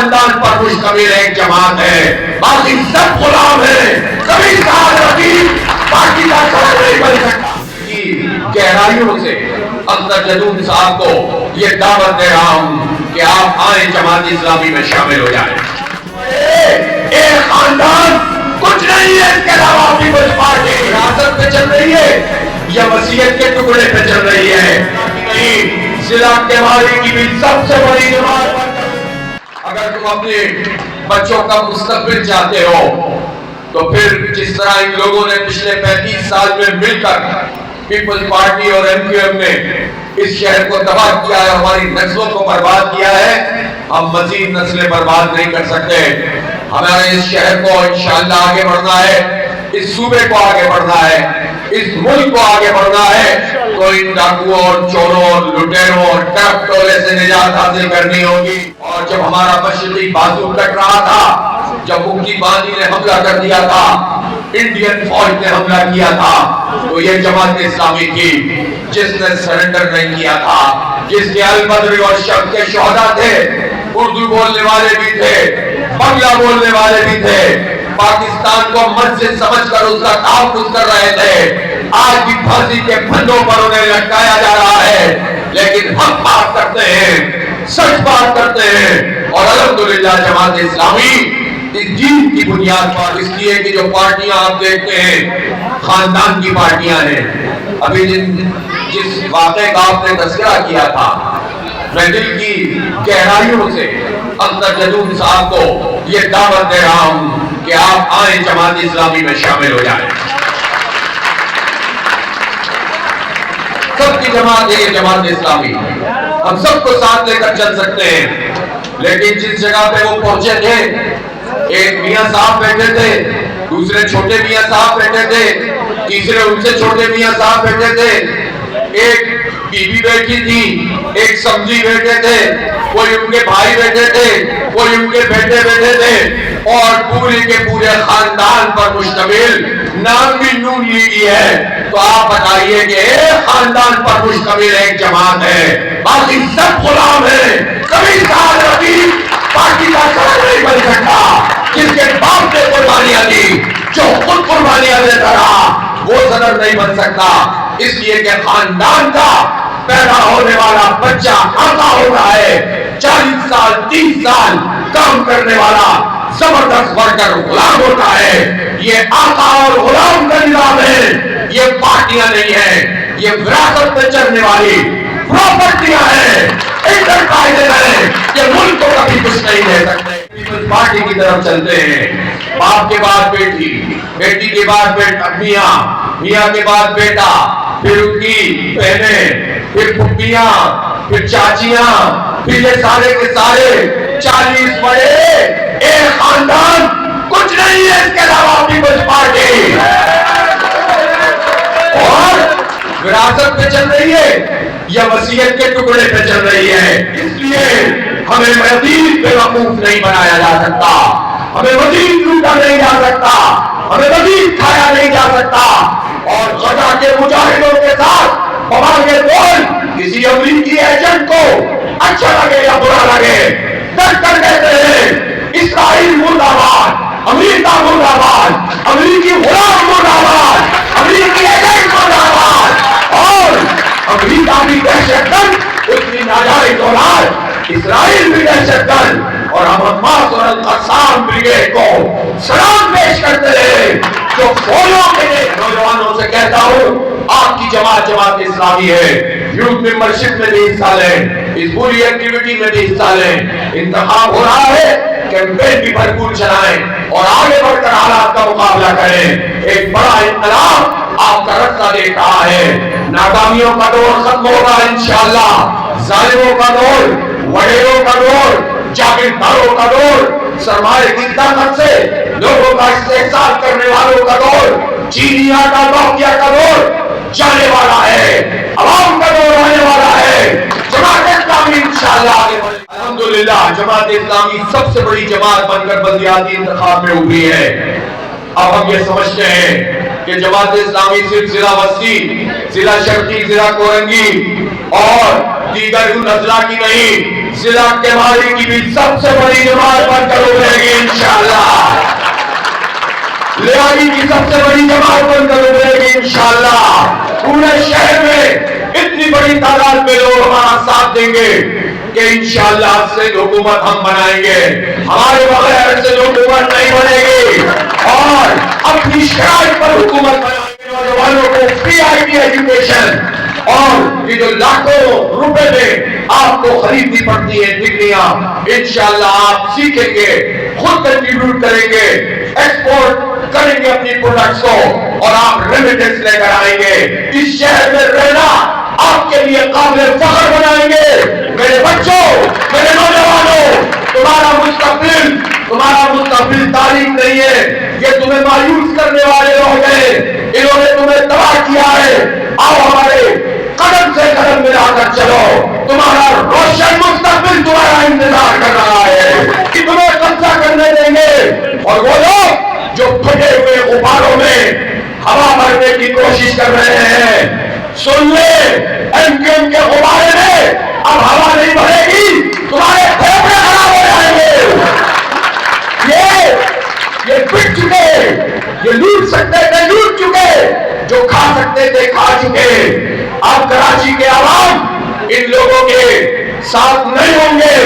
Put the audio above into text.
خاندان پر مشتمل ایک جماعت ہے، باقی سب غلام ہیں، کبھی ساتھ رقیب باقی کا ساتھ نہیں بن سکتا۔ گہرائیوں سے اختر جدون صاحب کو یہ دعوت دے رہا ہوں کہ آپ آئیں جماعت اسلامی میں شامل ہو جائیں۔ ایک خاندان کچھ نہیں ہے، اس کے علاوہ پیپلز پارٹی ریاست پہ چل رہی ہے یا وصیت کے ٹکڑے پہ چل رہی ہے؟ ضلع کیماری کی بھی سب سے بڑی جماعت۔ اگر تم اپنے بچوں کا مستقبل چاہتے ہو تو پھر جس طرح ان لوگوں نے پچھلے 35 سال میں مل کر پیپلز پارٹی اور ایم کیو ایم نے اس شہر کو تباہ کیا ہے، ہماری نسلوں کو برباد کیا ہے، ہم مزید نسلیں برباد نہیں کر سکتے۔ ہمارے اس شہر کو انشاءاللہ آگے بڑھنا ہے، اس صوبے کو آگے بڑھنا ہے، اس ملک کو آگے بڑھنا ہے، تو ان ڈاکوؤں اور چوروں اور لٹیروں اور ٹرک ٹولے سے نجات حاصل کرنی ہوگی۔ اور جب ہمارا مشرقی بازو کٹ رہا تھا، جب مکی باندی نے حملہ کر دیا تھا، انڈین فوج نے حملہ کیا تھا، تو یہ جماعت اسلامی تھی جس نے سرنڈر نہیں کیا تھا، جس کے البدر اور شب کے شہداء تھے، اردو بولنے والے بھی تھے، بنگلہ بولنے والے بھی تھے، پاکستان کو مسجد سمجھ کر اس کا تحفظ کر رہے تھے۔ آج بھی پھانسی کے پھندوں پر انہیں لٹکایا جا رہا ہے، لیکن ہم بات کرتے ہیں، سچ بات کرتے ہیں، اور الحمدللہ جماعت اسلامی اس دین کی بنیاد پر، اس لیے کہ جو پارٹیاں آپ دیکھتے ہیں خاندان کی پارٹیاں ہیں۔ ابھی جس واقعے کا آپ نے تذکرہ کیا تھا، میں دل کی گہرائیوں سے اختر جدون صاحب کو یہ دعوت دے رہا ہوں کہ آپ آئیں جماعت اسلامی میں شامل ہو جائیں۔ سب کی جماعت ہے یہ جماعت اسلامی، ہم سب کو ساتھ لے کر چل سکتے ہیں، لیکن جس جگہ پہ وہ پہنچے تھے، ایک میاں صاحب بیٹھے تھے، دوسرے چھوٹے میاں صاحب بیٹھے تھے، تیسرے ان سے چھوٹے میاں صاحب بیٹھے تھے، ایک بی بی بیٹھی تھی، ایک سمجھی بیٹھے تھے، کوئی ان کے بھائی بیٹھے تھے، کوئی ان کے بیٹے بیٹھے تھے، اور پورے کے پورے خاندان پر مشتمل نام بھی نون لیگی ہے۔ تو آپ بتائیے کہ ایک خاندان پر مشتمل ایک جماعت ہے، باقی سب غلام ہیں، کبھی ساتھ رقیب پارٹی کا ساتھ نہیں بن سکتا۔ جس کے باپ نے قربانیاں دی، جو خود قربانیاں دیتا رہا، وہ صدر نہیں بن سکتا، اس لیے کہ خاندان کا پیدا ہونے والا بچہ آقا ہوتا ہے، 40 سال 30 سال کام کرنے والا زبردست ورکر غلام ہوتا ہے۔ یہ آقا اور غلام کا نظام ہے، یہ پارٹیاں نہیں ہیں، یہ وراثت پہ چلنے والی پراپرٹیاں ہیں، انٹرپرائزیں ہیں، یہ ملک کو کبھی کچھ نہیں دے سکتے۔ پیپلز پارٹی کی طرف چلتے ہیں، باپ کے بعد بیٹی، بیٹی کے بعد میاں، میاں کے بعد بیٹا، پھر ان کی بہنیں، پھر پھپھیاں، پھر چاچیاں، پھر یہ سارے کے سارے 40 بڑے ایک خاندان، کچھ نہیں ہے اس کے علاوہ پیپلز پارٹی، اور وراثت پہ چل رہی ہے یا وصیت کے ٹکڑے پہ چل رہی ہے۔ اس لیے ہمیں مزید بے وقوف نہیں بنایا جا سکتا، ہمیں مزید لوٹا نہیں جا سکتا، ہمیں مزید کھایا نہیں جا سکتا، اور غزہ کے مجاہدوں کے ساتھ ہمارے بول کسی امریکی ایجنٹ کو اچھا لگے یا برا لگے ڈٹ کر کہتے ہیں اسرائیل مرد آباد، امریکہ مرد آباد، امریکی غلام مرد آباد، امریکی ایجنٹ مرد آباد، اور امریکہ بھی دہشت گرد، اس کی ناجائز اولاد اسرائیل بھی دہشت گرد، اور ہم حماس اور القسام بریگیڈ کو سلام پیش کرتے ہیں، جو فولوں کے نوجوانوں سے کہتا ہوں آپ کی جماعت جماعت اسلامی ہے، یوتھ ممبرشپ میں بھی حصہ لیں، اس پوری ایکٹیویٹی میں بھی حصہ لیں، انتخاب ہو رہا ہے، کیمپین بھی بھرپور چلائیں اور آگے بڑھ کر حالات کا مقابلہ کریں۔ ایک بڑا انقلاب آپ کا رستہ دیکھ رہا ہے، ناکامیوں کا دور ختم ہوگا انشاءاللہ، ظالموں کا دور، وڈیروں کا دور، جاگیرداروں کا دور، سرمایہ کی طاقت سے لوگوں کا استحصال کرنے والوں کا دور، چینیا کا نوکیا کا دور جانے والا ہے، عوام کا دور آنے والا ہے، جماعت اسلامی انشاءاللہ آگے بڑھے۔ الحمدللہ جماعت اسلامی سب سے بڑی جماعت بن کر بلدیاتی انتخاب میں ابھری ہے۔ اب ہم یہ سمجھتے ہیں کہ جماعت اسلامی صرف ضلع وسطی، ضلع شرقی، ضلع کورنگی اور دیگر نزلہ کی نہیں، ضلع کیماری کی بھی سب سے بڑی جماعت بن کر ابھرے گی انشاءاللہ، لیاگی کی سب سے بڑی جماعت بن کر ابھرے گی انشاءاللہ۔ پورے شہر میں اتنی بڑی تعداد میں لوگ ہمارا ساتھ دیں گے کہ انشاءاللہ سے حکومت ہم بنائیں گے، ہمارے بغیر سے حکومت نہیں بنے گی، اور اپنی شرائط پر حکومت بنائیں گے۔ نوجوانوں کو فری آئی ٹی ایجوکیشن، اور یہ جو لاکھوں روپے میں آپ کو خریدنی پڑتی ہے ڈگریاں، انشاءاللہ آپ سیکھیں گے، خود کنٹریبیوٹ کریں گے، ایکسپورٹ کریں گے اپنی پروڈکٹس کو، اور آپ ریمیٹنس لے کر آئیں گے۔ اس شہر میں رہنا آپ کے لیے قابل فخر بنائیں گے۔ میرے بچوں، میرے نوجوانوں، تمہارا مستقبل تاریخ نہیں ہے، یہ تمہیں مایوس کرنے والے لوگ ہیں، انہوں نے تمہیں تباہ کیا ہے۔ آؤ ہمارے قدم سے قدم ملا کر چلو، تمہارا روشن مستقبل تمہارا انتظار کر رہا ہے کہ تمہیں قبضہ کرنے دیں گے، اور وہ لوگ جو پھٹے ہوئے غباروں میں ہوا بھرنے کی کوشش کر رہے ہیں، سن لے، ایم کیو ایم کے غبارے میں اب ہوا نہیں بھرے گی، تمہارے پھیپھڑے خراب ہو جائیں گے۔ یہ پٹ چکے، یہ لوٹ سکتے تھے لوٹ چکے، جو کھا سکتے تھے کھا چکے۔ اب کراچی کے عوام ان لوگوں کے ساتھ نہیں ہوں گے۔